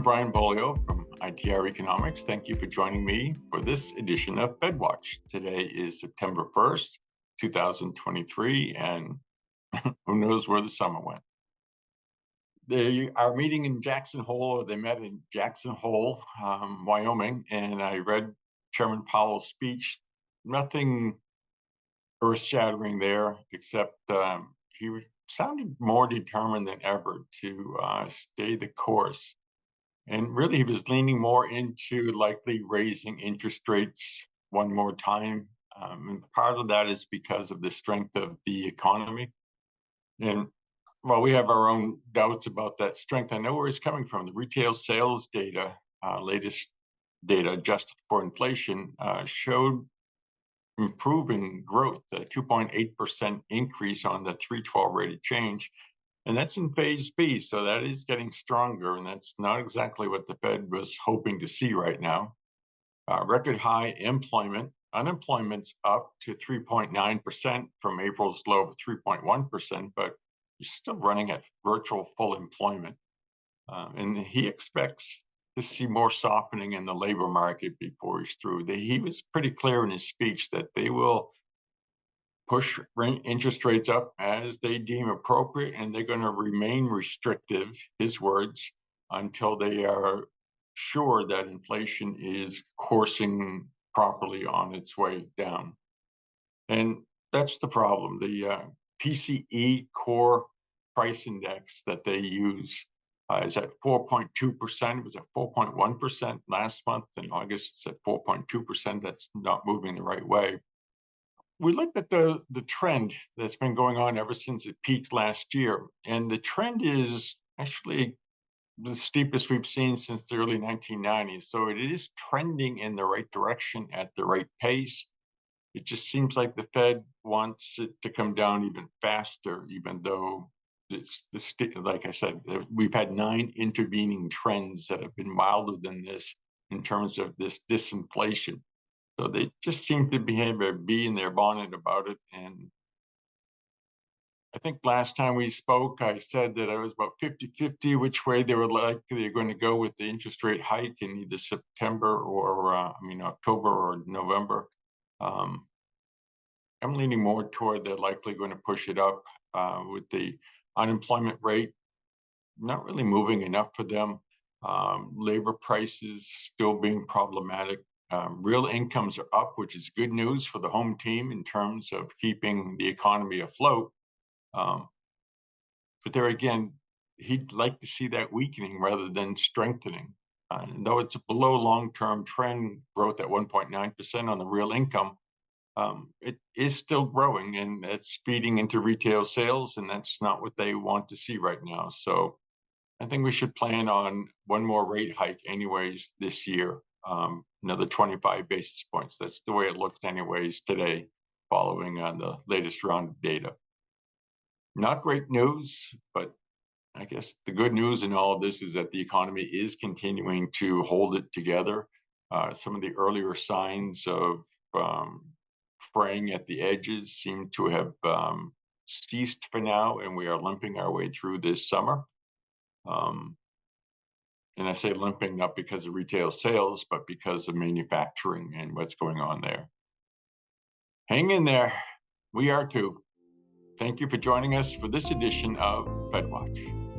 I'm Brian Beaulieu from ITR Economics. Thank you for joining me for this edition of FedWatch. Today is September 1st, 2023, and who knows where the summer went. They are meeting in Jackson Hole, or they met in Jackson Hole, Wyoming, and I read Chairman Powell's speech. Nothing earth-shattering there, except he sounded more determined than ever to stay the course. And really, he was leaning more into likely raising interest rates one more time. And part of that is because of the strength of the economy. And while we have our own doubts about that strength, I know where it's coming from. The retail sales data, latest data adjusted for inflation, showed improving growth, a 2.8% increase on the 3/12 rate of change. And that's in phase B, so that is getting stronger, and that's not exactly what the Fed was hoping to see right now. Record high employment. Unemployment's up to 3.9% from April's low of 3.1%, but you're still running at virtual full employment. And he expects to see more softening in the labor market before he's through. He was pretty clear in his speech that they will push interest rates up as they deem appropriate, and they're going to remain restrictive, his words, until they are sure that inflation is coursing properly on its way down. And that's the problem. The PCE core price index that they use is at 4.2%. It was at 4.1% last month. In August, it's at 4.2%. That's not moving the right way. We looked at the trend that's been going on ever since it peaked last year, and the trend is actually the steepest we've seen since the early 1990s. So it is trending in the right direction at the right pace. It just seems like the Fed wants it to come down even faster, even though like I said, we've had 9 intervening trends that have been milder than this in terms of this disinflation. So they just seem to behave a bee in their bonnet about it. And I think last time we spoke, I said that I was about 50-50 which way they were likely going to go with the interest rate hike in either September or, October or November. I'm leaning more toward they're likely going to push it up with the unemployment rate not really moving enough for them. Labor prices still being problematic. Real incomes are up, which is good news for the home team in terms of keeping the economy afloat. But there again, he'd like to see that weakening rather than strengthening. And though it's below long-term trend growth at 1.9% on the real income, it is still growing, and it's feeding into retail sales, and that's not what they want to see right now. So I think we should plan on one more rate hike anyways this year. Another 25 basis points. That's the way it looks anyways today, following on the latest round of data. Not great news, but I guess the good news in all of this is that the economy is continuing to hold it together. Some of the earlier signs of fraying at the edges seem to have ceased for now, and we are limping our way through this summer. And I say limping not because of retail sales, but because of manufacturing and what's going on there. Hang in there. We are too. Thank you for joining us for this edition of FedWatch.